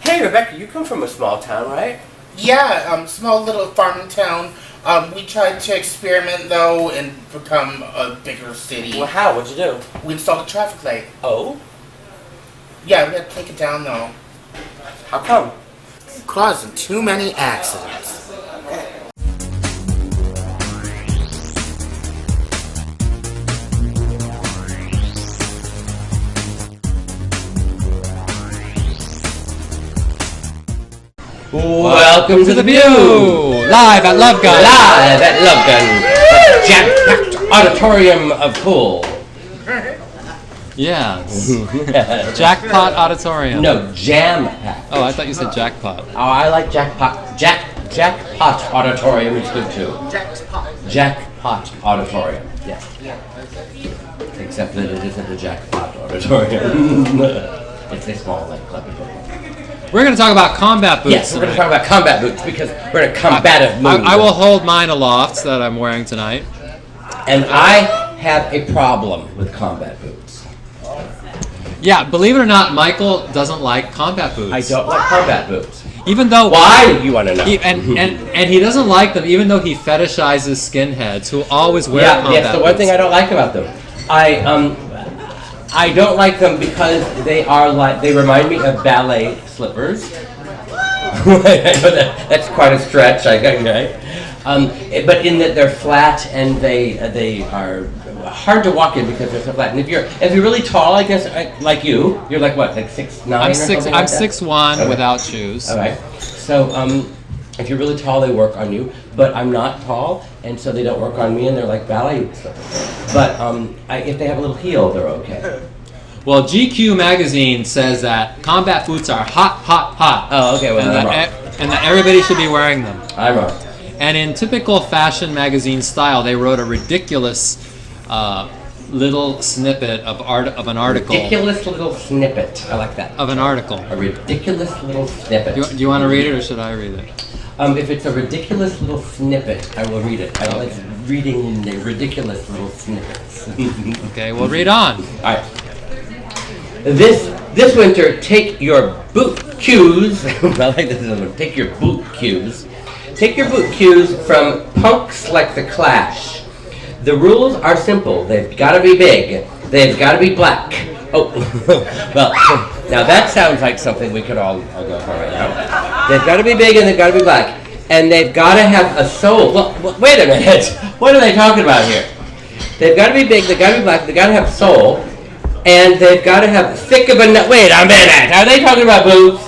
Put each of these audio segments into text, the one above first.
Hey, Rebecca, you come from a small town, right? Yeah, small little farming town. We tried to experiment, though, and become a bigger city. Well, how? What'd you do? We installed a traffic light. Oh? Yeah, we had to take it down, though. How come? Causing too many accidents. Welcome to the View! Live at Lovegun! Live at Lovegun! Jam-packed auditorium of cool. Yes. Jackpot Auditorium. No, jam-packed. Oh, I thought you said jackpot. Oh, I like jackpot. Jackpot auditorium is good too. Jackpot auditorium. Yes. Except that it isn't a jackpot auditorium. It's a small club. We're going to talk about combat boots. Yes, we're going to talk about combat boots because we're in a combative mood. I will hold mine aloft that I'm wearing tonight. And I have a problem with combat boots. Yeah, believe it or not, Michael doesn't like combat boots. I don't like combat boots. Even though why you want to know? And he doesn't like them, even though he fetishizes skinheads who always wear combat boots. Yes, the one thing I don't like about them, I don't like them because they remind me of ballet slippers. That's quite a stretch, I think, right? But in that they're flat and they are hard to walk in because they're so flat. And if you're really tall, I guess, like you're like what, like 6'9" I'm or something? I'm 6'1" without shoes. All right. So if you're really tall, they work on you. But I'm not tall, and so they don't work on me, and they're like ballet slippers. But if they have a little heel, they're okay. Well, GQ magazine says that combat boots are hot. Oh, okay. Well, I'm wrong. And that everybody should be wearing them. I'm wrong. And in typical fashion magazine style, they wrote a ridiculous little snippet of an article. Ridiculous little snippet. I like that. Of an article. A ridiculous little snippet. Do you want to read it, or should I read it? If it's a ridiculous little snippet, I will read it. I like reading the ridiculous little snippets. Okay, well, read on. All right. This winter, take your boot cues. I like this one. Take your boot cues. Take your boot cues from punks like The Clash. The rules are simple. They've got to be big. They've got to be black. Oh, well, now that sounds like something we could all go for right now. They've got to be big and they've got to be black. And they've got to have a sole. Well, wait a minute. What are they talking about here? They've got to be big, they've got to be black, they've got to have sole, and they've got to have thick of a nut. Wait a minute. Are they talking about boots?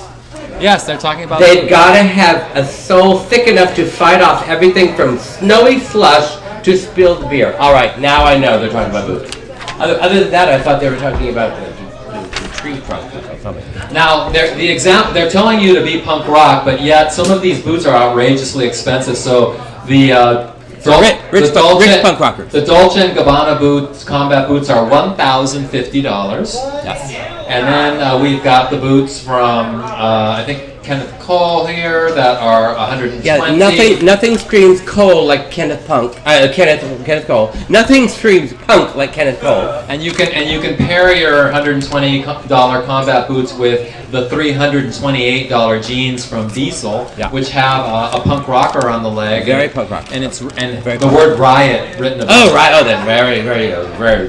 Yes, they're talking about They've boots. got to have a sole thick enough to fight off everything from snowy slush to spilled beer. All right, now I know they're talking about boots. Other than that, I thought they were talking about the tree trunk or something. Now, they're telling you to be punk rock, but yet some of these boots are outrageously expensive. So Rich punk rockers. The Dolce & Gabbana boots, combat boots, are $1,050. Yes. And then we've got the boots from, I think, Kenneth Cole here that are $120. Yeah, nothing screams Cole like Kenneth Cole. Nothing screams punk like Kenneth Cole. And you can pair your $120 combat boots with the $328 jeans from Diesel, which have a punk rocker on the leg. Very punk rock. And the word riot written above. Oh, right. Oh, then very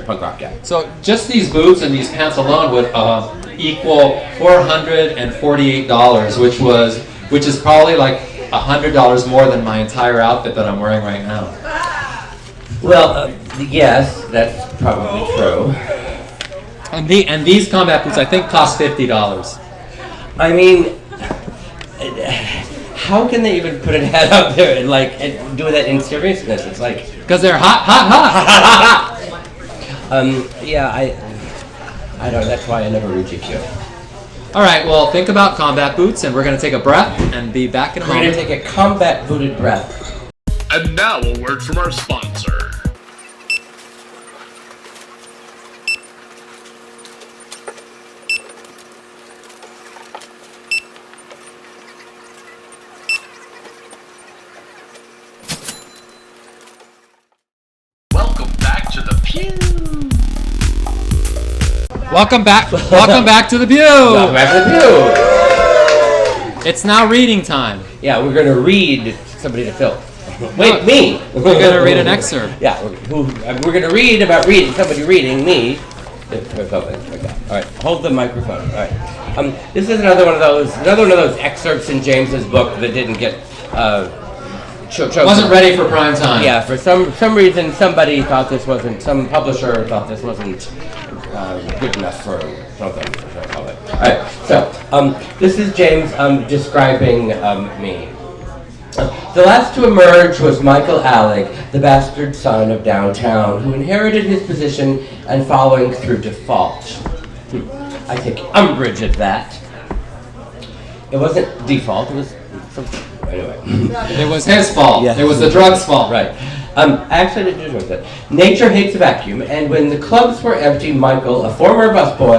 punk rock. Yeah. So just these boots and these pants alone would equal $448, which is probably like $100 more than my entire outfit that I'm wearing right now. Well, yes, that's probably true. And these combat boots, I think, cost $50. I mean, how can they even put an ad out there and do that in seriousness? It's like because they're hot. Yeah, I don't. That's why I never read GQ. All right, well, think about combat boots, and we're going to take a breath and be back in a moment. We're going to take a combat booted breath. And now a word from our sponsor. Welcome back to the pew. Welcome back to the Pew. Welcome back to the Pew. It's now reading time. Yeah, we're going to read somebody to Phil. Wait, me. We're going to read an excerpt. Yeah, we're going to read about reading, somebody reading me. Okay. All right, hold the microphone. All right. This is another one of those excerpts in James's book that didn't get Wasn't ready for prime time. Yeah, for some reason somebody thought this wasn't, some publisher thought this wasn't good enough for something. All right, so this is James describing me. The last to emerge was Michael Alig, the bastard son of downtown, who inherited his position and following through default. I take umbrage at that. It wasn't default, it was something. Anyway. It was his fault. Yes. It was the drugs' fault. Right. Actually, I didn't do that. Nature hates a vacuum, and when the clubs were empty, Michael, a former busboy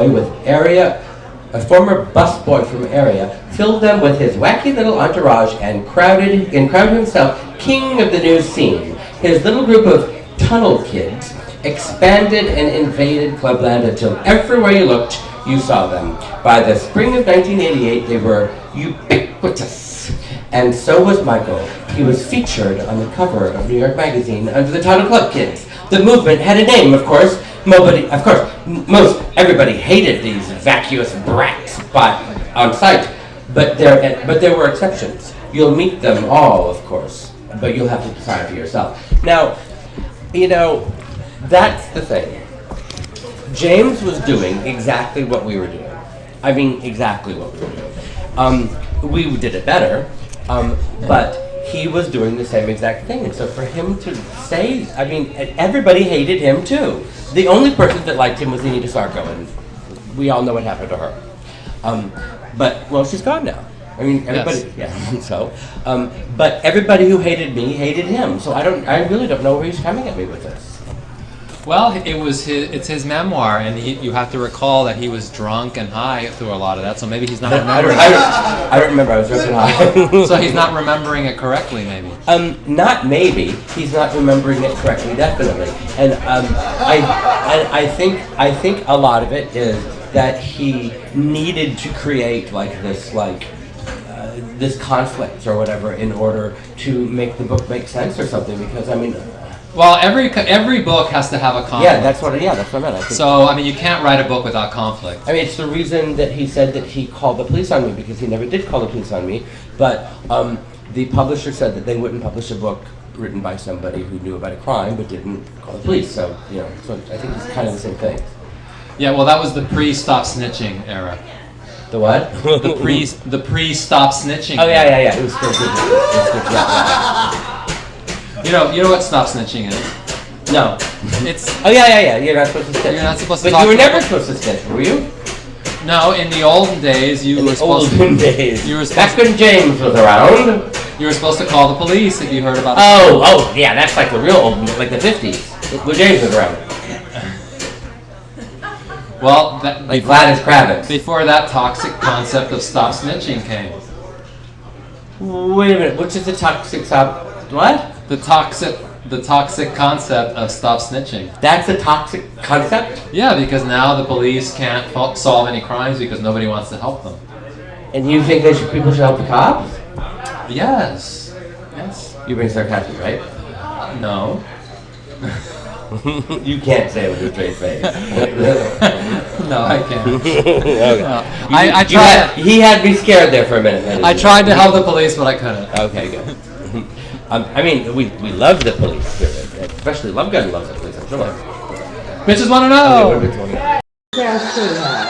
from area, filled them with his wacky little entourage and crowded himself king of the new scene. His little group of tunnel kids expanded and invaded clubland until everywhere you looked, you saw them. By the spring of 1988, they were ubiquitous. And so was Michael. He was featured on the cover of New York Magazine under the title Club Kids. The movement had a name, of course. Everybody hated these vacuous brats on sight. But there were exceptions. You'll meet them all, of course. But you'll have to decide for yourself. Now, that's the thing. James was doing exactly what we were doing. I mean, exactly what we were doing. We did it better. But he was doing the same exact thing. And so for him to say, I mean, everybody hated him too. The only person that liked him was Anita Sarko, and we all know what happened to her. But she's gone now. I mean, everybody, yes. Yeah, so, but everybody who hated me hated him. So I really don't know where he's coming at me with this. Well, it's his memoir, and you have to recall that he was drunk and high through a lot of that, so maybe he's not remembering. I don't remember, I was drunk and high. So he's not remembering it correctly, maybe. Not maybe, he's not remembering it correctly, definitely. And I think a lot of it is that he needed to create this conflict or whatever in order to make the book make sense or something, because well, every book has to have a conflict. Yeah, that's what I meant. I think. So, you can't write a book without conflict. It's the reason that he said that he called the police on me, because he never did call the police on me. But the publisher said that they wouldn't publish a book written by somebody who knew about a crime but didn't call the police. So, so I think it's kind of the same thing. Yeah, well, that was the pre-stop snitching era. The what? the pre-stop snitching. Oh yeah. It was still good. Yeah. You know what stop snitching is? No. It's. Oh yeah. You're not supposed to snitch. You're not supposed to. But you were never supposed to snitch, were you? No, in the olden days, you were supposed to. Back when James was around. You were supposed to call the police if you heard about. Oh yeah, that's like the real old, like the 50s. When James was around. Well, like Gladys Kravitz. Before that toxic concept of stop snitching came. Wait a minute, which is the toxic what? The toxic concept of stop snitching. That's a toxic concept? Yeah, because now the police can't solve any crimes because nobody wants to help them. And you think people should help the cops? Yes. You're being sarcastic, right? No. You can't say it with a straight face. No, I can't. Okay. No. I tried. He had me scared there for a minute. I tried to help the police, but I couldn't. Okay, good. We love the police, especially Lovegun loves the police. I'm sure. Bitches want to know. Yeah, I should have.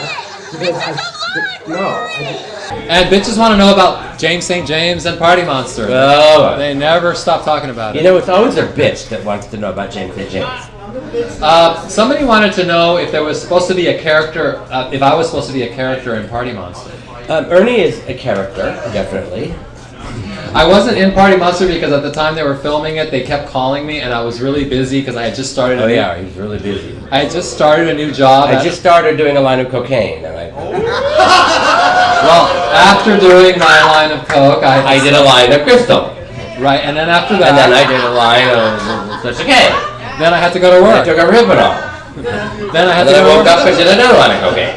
And bitches want to know about James St. James and Party Monster. Oh. They never stop talking about it. It's always a bitch that wants to know about James St. James. Somebody wanted to know if there was supposed to be a character, if I was supposed to be a character in Party Monster. Ernie is a character, definitely. I wasn't in Party Monster because at the time they were filming it, they kept calling me, and I was really busy because I had just started. He was really busy. I had just started a new job. I just started doing a line of cocaine, and well, after doing my line of coke, I did a line of crystal. Right, and then after that, and then I did a line of such a K. Then I had to go to work. I took a Rivotril. Then I had to go to work. Then I woke up and did another line of cocaine.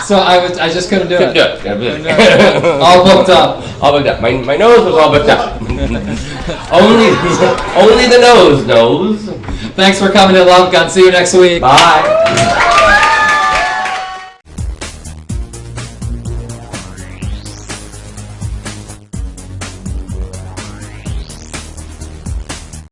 So I just couldn't do it. Yeah. All booked up. All booked up. My nose was all booked up. only the nose knows. Thanks for coming to Lovegun. See you next week. Bye.